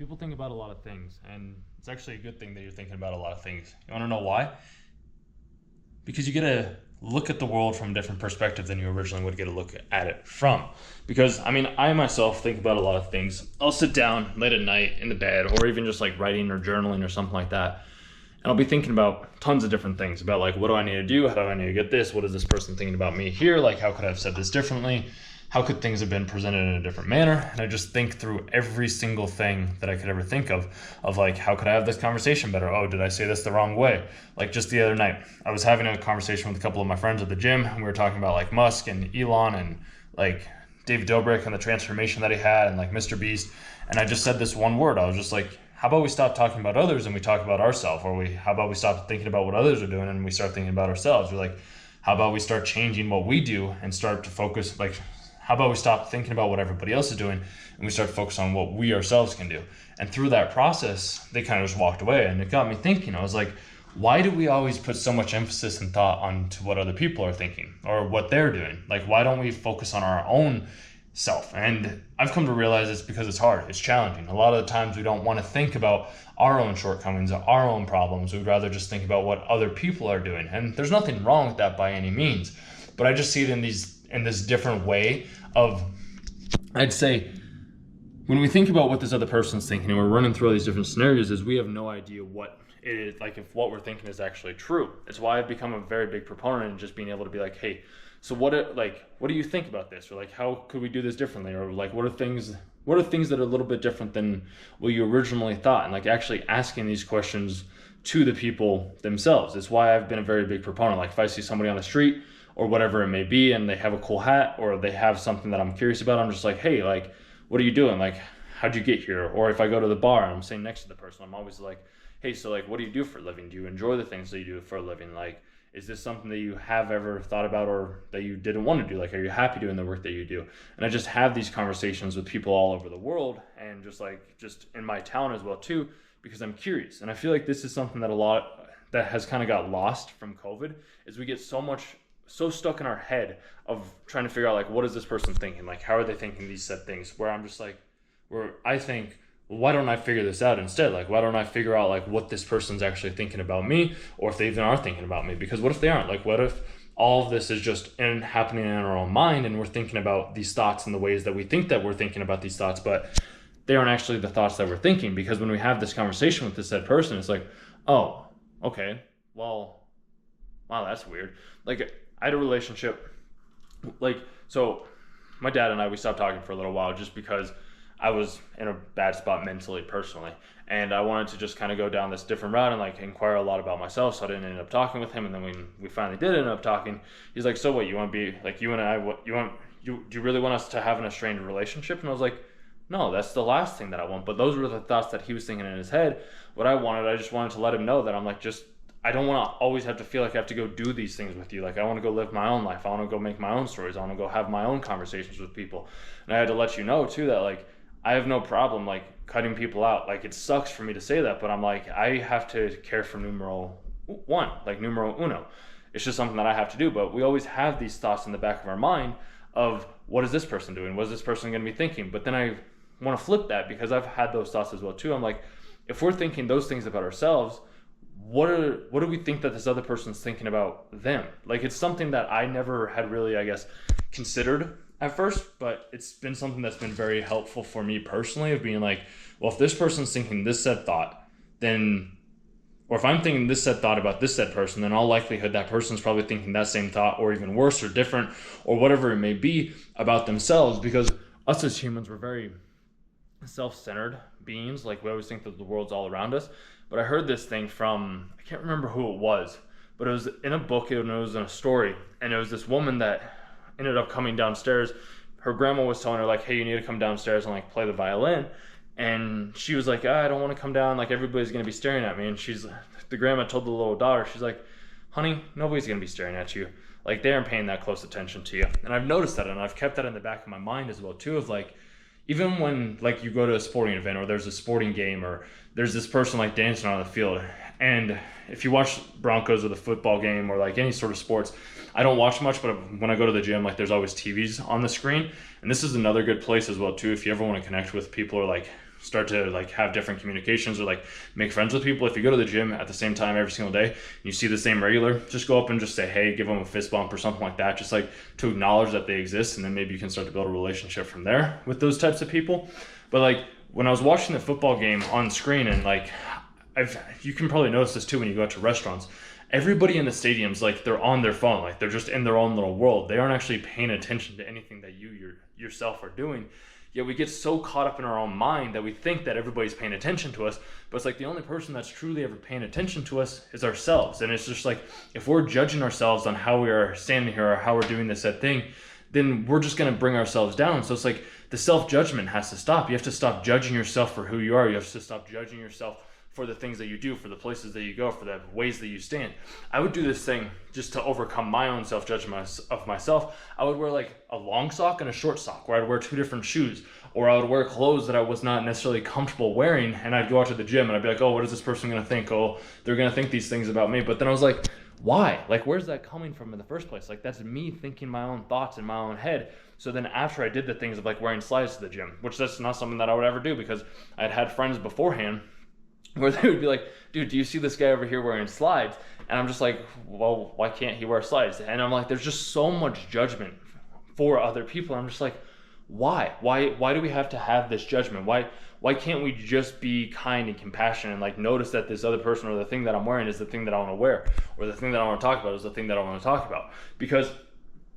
People think about a lot of things, and it's actually a good thing that you're thinking about a lot of things. You want to know why? Because you get to look at the world from a different perspective than you originally would get a look at it from. Because, I mean, I myself think about a lot of things. I'll sit down late at night in the bed, or even just like writing or journaling or something like that. And I'll be thinking about tons of different things about like, what do I need to do? How do I need to get this? What is this person thinking about me here? Like, how could I have said this differently? How could things have been presented in a different manner? And I just think through every single thing that I could ever think of like, how could I have this conversation better? Oh, did I say this the wrong way? Like just the other night, I was having a conversation with a couple of my friends at the gym, and we were talking about like Musk and Elon and like David Dobrik and the transformation that he had and like Mr. Beast. And I just said this one word. I was just like, how about we stop talking about others and we talk about ourselves? Or how about we stop thinking about what others are doing and we start thinking about ourselves? We're like, how about we start changing what we do and start to focus, like, how about we stop thinking about what everybody else is doing and we start to focus on what we ourselves can do? And through that process, they kind of just walked away, and it got me thinking. I was like, why do we always put so much emphasis and thought onto what other people are thinking or what they're doing? Like, why don't we focus on our own self? And I've come to realize it's because it's hard, it's challenging. A lot of the times we don't want to think about our own shortcomings, our own problems. We'd rather just think about what other people are doing. And there's nothing wrong with that by any means. But I just see it in this different way of, I'd say, when we think about what this other person's thinking and we're running through all these different scenarios, is we have no idea what it is, like if what we're thinking is actually true. It's why I've become a very big proponent in just being able to be like, hey, so what do you think about this? Or like, how could we do this differently? Or like, what are things that are a little bit different than what you originally thought? And like actually asking these questions to the people themselves. It's why I've been a very big proponent. Like if I see somebody on the street or whatever it may be, and they have a cool hat or they have something that I'm curious about, I'm just like, hey, like, what are you doing? Like, how'd you get here? Or if I go to the bar and I'm sitting next to the person, I'm always like, hey, so like, what do you do for a living? Do you enjoy the things that you do for a living? Like, is this something that you have ever thought about or that you didn't want to do? Like, are you happy doing the work that you do? And I just have these conversations with people all over the world, and just in my town as well too, because I'm curious. And I feel like this is something that has kind of got lost from COVID, is we get so stuck in our head of trying to figure out like, what is this person thinking? Like, how are they thinking these said things? Where I think, well, why don't I figure this out instead? Like, why don't I figure out like what this person's actually thinking about me, or if they even are thinking about me? Because what if they aren't? Like, what if all of this is just happening in our own mind, and we're thinking about these thoughts in the ways that we think that we're thinking about these thoughts, but they aren't actually the thoughts that we're thinking? Because when we have this conversation with this said person, it's like, oh, okay, well, wow, that's weird. Like, I had a relationship, so my dad and I, we stopped talking for a little while just because I was in a bad spot mentally, personally. And I wanted to just kind of go down this different route and like inquire a lot about myself. So I didn't end up talking with him. And then when we finally did end up talking, he's like, so what, you want to be like, you and I, do you really want us to have an estranged relationship? And I was like, no, that's the last thing that I want. But those were the thoughts that he was thinking in his head. What I just wanted to let him know that I'm like, I don't want to always have to feel like I have to go do these things with you. Like, I want to go live my own life. I want to go make my own stories. I want to go have my own conversations with people. And I had to let you know too that like, I have no problem like cutting people out. Like, it sucks for me to say that, but I'm like, I have to care for numero uno. It's just something that I have to do. But we always have these thoughts in the back of our mind of, what is this person doing? What is this person going to be thinking? But then I want to flip that, because I've had those thoughts as well too. I'm like, if we're thinking those things about ourselves, what do we think that this other person's thinking about them? Like, it's something that I never had really, I guess, considered at first, but it's been something that's been very helpful for me personally, of being like, well, if this person's thinking this said thought, then, or if I'm thinking this said thought about this said person, then all likelihood that person's probably thinking that same thought, or even worse or different, or whatever it may be about themselves. Because us as humans, we're very self-centered beings. Like, we always think that the world's all around us. But I heard this thing from, I can't remember who it was, but it was in a book, and it was in a story. And it was this woman that ended up coming downstairs. Her grandma was telling her like, hey, you need to come downstairs and like play the violin. And she was like, I don't want to come down. Like, everybody's going to be staring at me. And the grandma told the little daughter, she's like, honey, nobody's going to be staring at you. Like, they aren't paying that close attention to you. And I've noticed that, and I've kept that in the back of my mind as well too, of like, even when like you go to a sporting event, or there's a sporting game, or there's this person like dancing on the field, and if you watch Broncos or the football game or like any sort of sports, I don't watch much, but when I go to the gym, like, there's always TVs on the screen. And this is another good place as well too, if you ever want to connect with people, or like start to like have different communications or like make friends with people. If you go to the gym at the same time every single day, and you see the same regular, just go up and just say, hey, give them a fist bump or something like that, just like to acknowledge that they exist. And then maybe you can start to build a relationship from there with those types of people. But like when I was watching the football game on screen, and like you can probably notice this too when you go out to restaurants, everybody in the stadiums, like they're on their phone, like they're just in their own little world. They aren't actually paying attention to anything that you yourself are doing. Yet we get so caught up in our own mind that we think that everybody's paying attention to us, but it's like the only person that's truly ever paying attention to us is ourselves. And it's just like, if we're judging ourselves on how we are standing here or how we're doing this said thing, then we're just going to bring ourselves down. So it's like the self-judgment has to stop. You have to stop judging yourself for who you are. You have to stop judging yourself for the things that you do, for the places that you go, for the ways that you stand. I would do this thing just to overcome my own self-judgment of myself. I would wear like a long sock and a short sock, or I'd wear two different shoes, or I would wear clothes that I was not necessarily comfortable wearing, and I'd go out to the gym and I'd be like, oh, what is this person gonna think? Oh, they're gonna think these things about me. But then I was like, why? Like, where's that coming from in the first place? Like, that's me thinking my own thoughts in my own head. So then after I did the things of like wearing slides to the gym, which that's not something that I would ever do, because I'd had friends beforehand where they would be like, dude, do you see this guy over here wearing slides? And I'm just like, well, why can't he wear slides? And I'm like, there's just so much judgment for other people. I'm just like, why do we have to have this judgment? Why can't we just be kind and compassionate and like notice that this other person or the thing that I'm wearing is the thing that I want to wear, or the thing that I want to talk about is the thing that I want to talk about? Because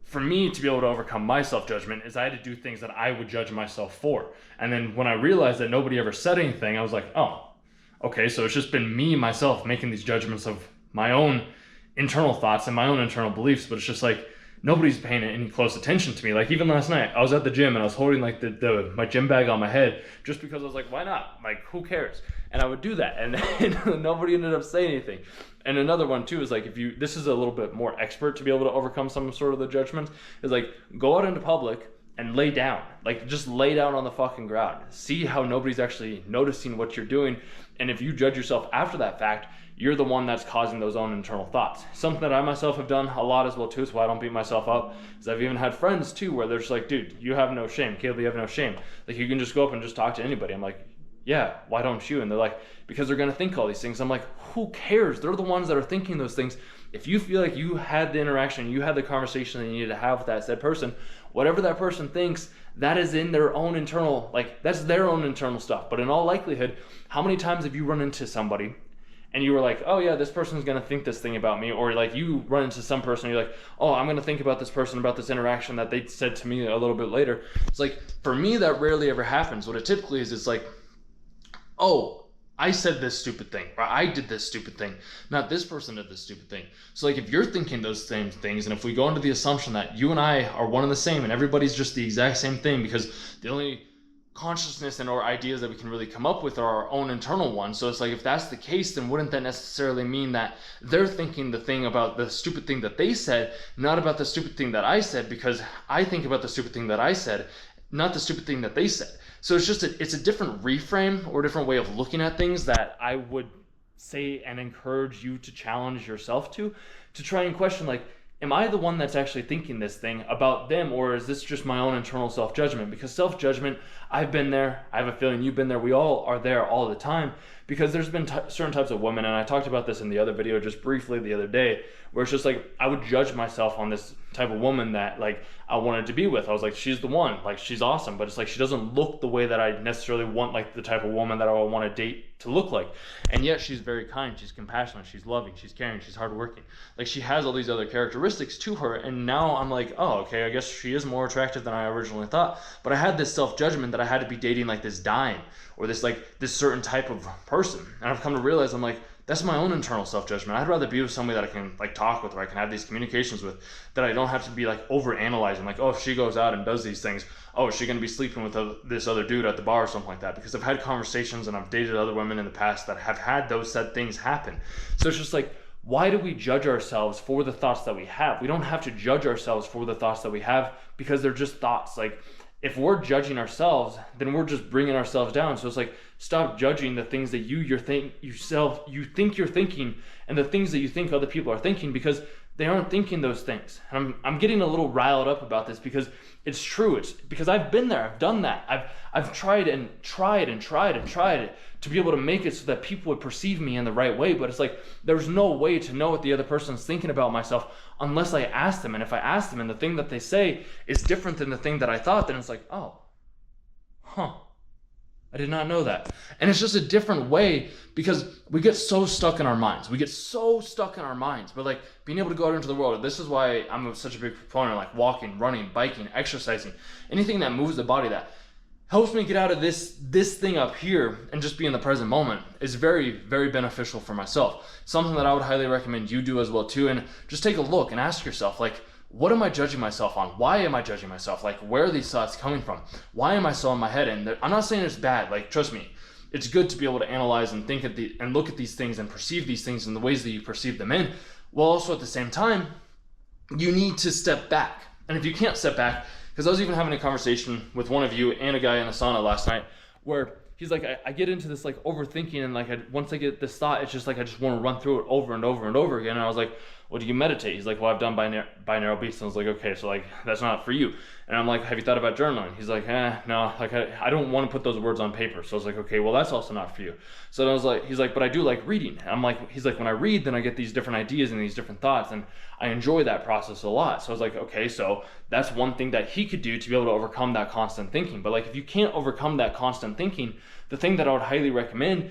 for me to be able to overcome my self-judgment is I had to do things that I would judge myself for. And then when I realized that nobody ever said anything, I was like, oh, okay, so it's just been me, myself, making these judgments of my own internal thoughts and my own internal beliefs, but it's just like, nobody's paying any close attention to me. Like even last night, I was at the gym and I was holding like my gym bag on my head just because I was like, why not? Like, who cares? And I would do that, and nobody ended up saying anything. And another one too is like, this is a little bit more expert to be able to overcome some sort of the judgment, is like, go out into public and lay down. Like, just lay down on the fucking ground. See how nobody's actually noticing what you're doing. And if you judge yourself after that fact, you're the one that's causing those own internal thoughts. Something that I myself have done a lot as well too, so I don't beat myself up, is I've even had friends too where they're just like, dude, you have no shame. Caleb, you have no shame. Like, you can just go up and just talk to anybody. I'm like, yeah, why don't you? And they're like, because they're gonna think all these things. I'm like, who cares? They're the ones that are thinking those things. If you feel like you had the interaction, you had the conversation that you needed to have with that said person, whatever that person thinks, that is in their own internal, like, that's their own internal stuff. But in all likelihood, how many times have you run into somebody and you were like, oh yeah, this person's gonna think this thing about me? Or like, you run into some person and you're like, oh, I'm gonna think about this person, about this interaction that they said to me a little bit later. It's like, for me, that rarely ever happens. What it typically is, it's like, oh, I said this stupid thing, or I did this stupid thing, not this person did this stupid thing. So like, if you're thinking those same things, and if we go into the assumption that you and I are one and the same and everybody's just the exact same thing, because the only consciousness and or ideas that we can really come up with are our own internal ones. So it's like, if that's the case, then wouldn't that necessarily mean that they're thinking the thing about the stupid thing that they said, not about the stupid thing that I said, because I think about the stupid thing that I said, not the stupid thing that they said. So it's just it's a different reframe or a different way of looking at things that I would say and encourage you to challenge yourself to try and question, like, am I the one that's actually thinking this thing about them, or is this just my own internal self-judgment? Because self-judgment, I've been there, I have a feeling you've been there, we all are there all the time, because there's been certain types of women, and I talked about this in the other video just briefly the other day, where it's just like, I would judge myself on this type of woman that like I wanted to be with. I was like, she's the one, like, she's awesome, but it's like, she doesn't look the way that I necessarily want, like the type of woman that I would want to date to look like. And yet she's very kind, she's compassionate, she's loving, she's caring, she's hardworking. Like, she has all these other characteristics to her, and now I'm like, oh, okay, I guess she is more attractive than I originally thought. But I had this self-judgment that I had to be dating like this dime, or this certain type of person. And I've come to realize, I'm like, that's my own internal self-judgment. I'd rather be with somebody that I can like talk with, or I can have these communications with, that I don't have to be like over-analyzing, like, oh, if she goes out and does these things, oh, is she going to be sleeping with this other dude at the bar or something like that? Because I've had conversations and I've dated other women in the past that have had those said things happen. So it's just like, why do we judge ourselves for the thoughts that we have? We don't have to judge ourselves for the thoughts that we have, because they're just thoughts. Like, if we're judging ourselves, then we're just bringing ourselves down. So it's like, stop judging the things that you think you're thinking, and the things that you think other people are thinking, because they aren't thinking those things. And I'm getting a little riled up about this because it's true. It's because I've been there. I've done that. I've tried to be able to make it so that people would perceive me in the right way. But it's like, there's no way to know what the other person's thinking about myself unless I ask them. And if I ask them and the thing that they say is different than the thing that I thought, then it's like, oh, I did not know that. And it's just a different way because we get so stuck in our minds. But like being able to go out into the world, this is why I'm such a big proponent of like walking, running, biking, exercising, anything that moves the body that helps me get out of this thing up here and just be in the present moment is very, very beneficial for myself. Something that I would highly recommend you do as well too. And just take a look and ask yourself, like, what am I judging myself on? Why am I judging myself? Like, where are these thoughts coming from? Why am I so in my head? And I'm not saying it's bad. Like, trust me, it's good to be able to analyze and think and look at these things and perceive these things in the ways that you perceive them in. While also at the same time, you need to step back. And if you can't step back, because I was even having a conversation with one of you and a guy in the sauna last night where he's like, I get into this like overthinking, and like once I get this thought, it's just like I just want to run through it over and over and over again. And I was like, well, do you meditate? He's like, well, I've done binaural beats. And I was like, okay, so like that's not for you. And I'm like, have you thought about journaling? He's like, no, like I don't want to put those words on paper. So I was like, okay, well, that's also not for you. So I was like, he's like, but I do like reading. And I'm like, he's like, when I read, then I get these different ideas and these different thoughts, and I enjoy that process a lot. So I was like, okay, so that's one thing that he could do to be able to overcome that constant thinking. But like, if you can't overcome that constant thinking, the thing that I would highly recommend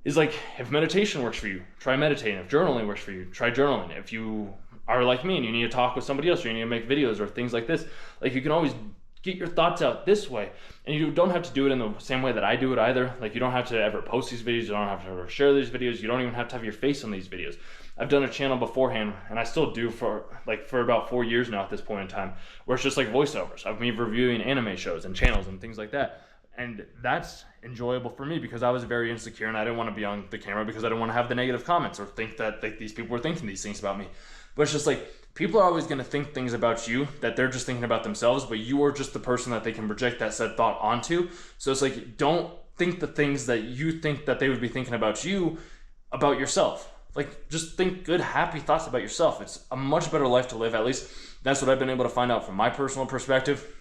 is like, if meditation works for you, try meditating. If journaling works for you, try journaling. If you are like me and you need to talk with somebody else, or you need to make videos or things like this, like you can always get your thoughts out this way. And you don't have to do it in the same way that I do it either. Like you don't have to ever post these videos, you don't have to ever share these videos, you don't even have to have your face on these videos. I've done a channel beforehand, and I still do for about 4 years now at this point in time, where it's just like voiceovers of me reviewing anime shows and channels and things like that. And that's enjoyable for me because I was very insecure and I didn't want to be on the camera because I didn't want to have the negative comments or think that like these people were thinking these things about me. But it's just like, people are always going to think things about you that they're just thinking about themselves, but you are just the person that they can project that said thought onto. So it's like, don't think the things that you think that they would be thinking about you, about yourself. Like, just think good, happy thoughts about yourself. It's a much better life to live. At least that's what I've been able to find out from my personal perspective.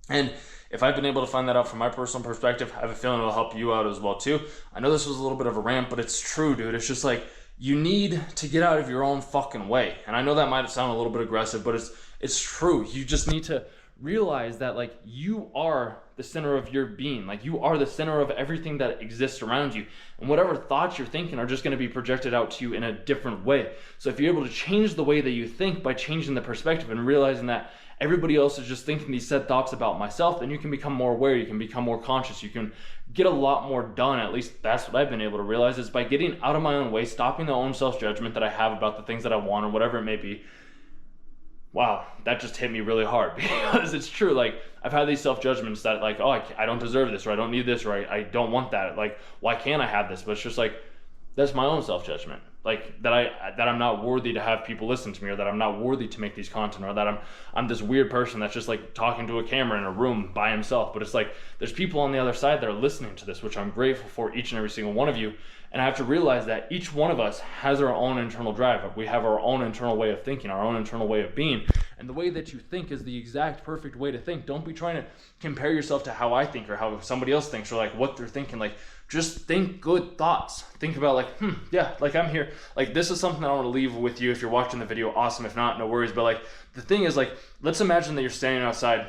And if I've been able to find that out from my personal perspective, I have a feeling it'll help you out as well too. I know this was a little bit of a rant, but it's true, dude. It's just like, you need to get out of your own fucking way. And I know that might sound a little bit aggressive, but it's true. You just need to realize that like, you are the center of your being. Like, you are the center of everything that exists around you. And whatever thoughts you're thinking are just going to be projected out to you in a different way. So if you're able to change the way that you think by changing the perspective and realizing that everybody else is just thinking these said thoughts about myself, then you can become more aware, you can become more conscious, you can get a lot more done. At least that's what I've been able to realize, is by getting out of my own way, stopping the own self-judgment that I have about the things that I want or whatever it may be. Wow, that just hit me really hard because it's true. Like, I've had these self-judgments that like, oh, I don't deserve this, or I don't need this, or I don't want that. Like, why can't I have this? But it's just like, that's my own self-judgment. Like, that I'm not worthy to have people listen to me, or that I'm not worthy to make these content, or that I'm this weird person that's just like talking to a camera in a room by himself. But it's like, there's people on the other side that are listening to this, which I'm grateful for, each and every single one of you. And I have to realize that each one of us has our own internal drive. We have our own internal way of thinking, our own internal way of being. And the way that you think is the exact perfect way to think. Don't be trying to compare yourself to how I think or how somebody else thinks, or like what they're thinking. Like, just think good thoughts. Think about like, yeah, like I'm here. Like, this is something that I want to leave with you. If you're watching the video, awesome. If not, no worries. But like, the thing is, like, let's imagine that you're standing outside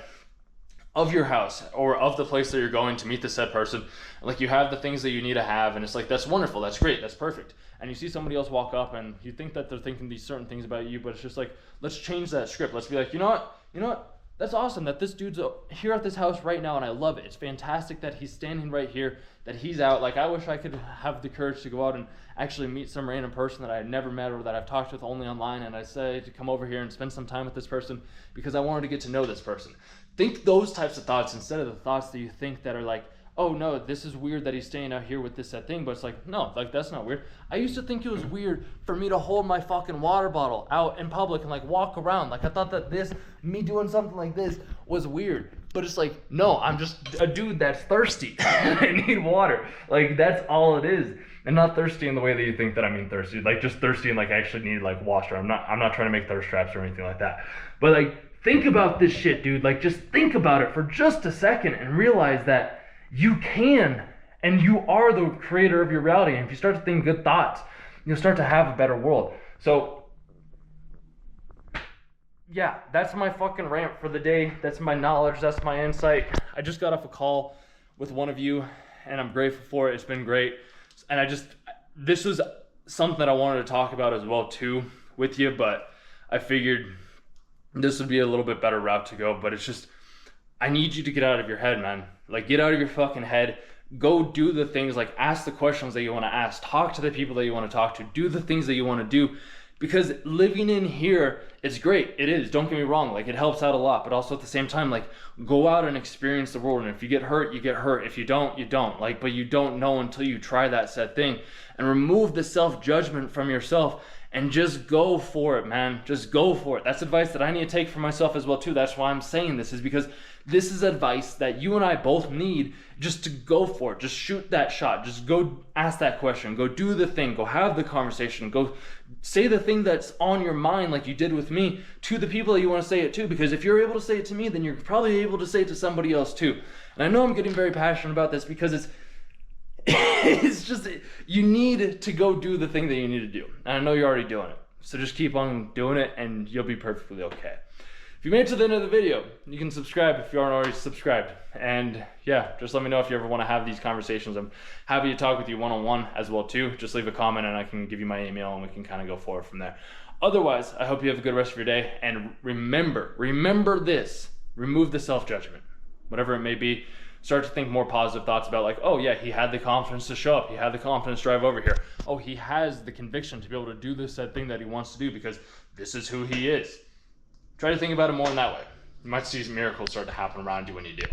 of your house or of the place that you're going to meet the said person. Like, you have the things that you need to have, and it's like, that's wonderful, that's great, that's perfect. And you see somebody else walk up and you think that they're thinking these certain things about you, but it's just like, let's change that script. Let's be like, you know what, that's awesome that this dude's here at this house right now, and I love it. It's fantastic that he's standing right here, that he's out. Like, I wish I could have the courage to go out and actually meet some random person that I had never met or that I've talked with only online, and I say to come over here and spend some time with this person because I wanted to get to know this person. Think those types of thoughts instead of the thoughts that you think that are like, oh no, this is weird that he's staying out here with this, that thing. But it's like, no, like, that's not weird. I used to think it was weird for me to hold my fucking water bottle out in public and like walk around. Like, I thought that me doing something like this was weird. But it's like, no, I'm just a dude that's thirsty. I need water. Like, that's all it is. And not thirsty in the way that you think that I mean thirsty, like just thirsty and like I actually need like water. I'm not trying to make thirst traps or anything like that. But like think about this shit, dude. Like just think about it for just a second and realize that you can and you are the creator of your reality. And if you start to think good thoughts, you'll start to have a better world. So yeah, that's my fucking rant for the day. That's my knowledge. That's my insight. I just got off a call with one of you and I'm grateful for it. It's been great. And this was something that I wanted to talk about as well too with you, but I figured this would be a little bit better route to go. But it's just, I need you to get out of your head, man. Like get out of your fucking head. Go do the things, like ask the questions that you want to ask, talk to the people that you want to talk to, do the things that you want to do. Because living in here, it's great. It is. Don't get me wrong. Like it helps out a lot, but also at the same time, like go out and experience the world. And if you get hurt, you get hurt. If you don't, you don't. Like, but you don't know until you try that said thing. And remove the self-judgment from yourself and just go for it, man. Just go for it. That's advice that I need to take for myself as well too. That's why I'm saying this, is because this is advice that you and I both need, just to go for it. Just shoot that shot. Just go ask that question. Go do the thing. Go have the conversation. Go say the thing that's on your mind, like you did with me, to the people that you want to say it to. Because if you're able to say it to me, then you're probably able to say it to somebody else too. And I know I'm getting very passionate about this because it's just, you need to go do the thing that you need to do. And I know you're already doing it. So just keep on doing it and you'll be perfectly okay. If you made it to the end of the video, you can subscribe if you aren't already subscribed. And yeah, just let me know if you ever want to have these conversations. I'm happy to talk with you one-on-one as well too. Just leave a comment and I can give you my email and we can kind of go forward from there. Otherwise, I hope you have a good rest of your day. And remember this, remove the self-judgment, whatever it may be. Start to think more positive thoughts about like, oh yeah, he had the confidence to show up. He had the confidence to drive over here. Oh, he has the conviction to be able to do this said thing that he wants to do because this is who he is. Try to think about it more in that way. You might see miracles start to happen around you when you do.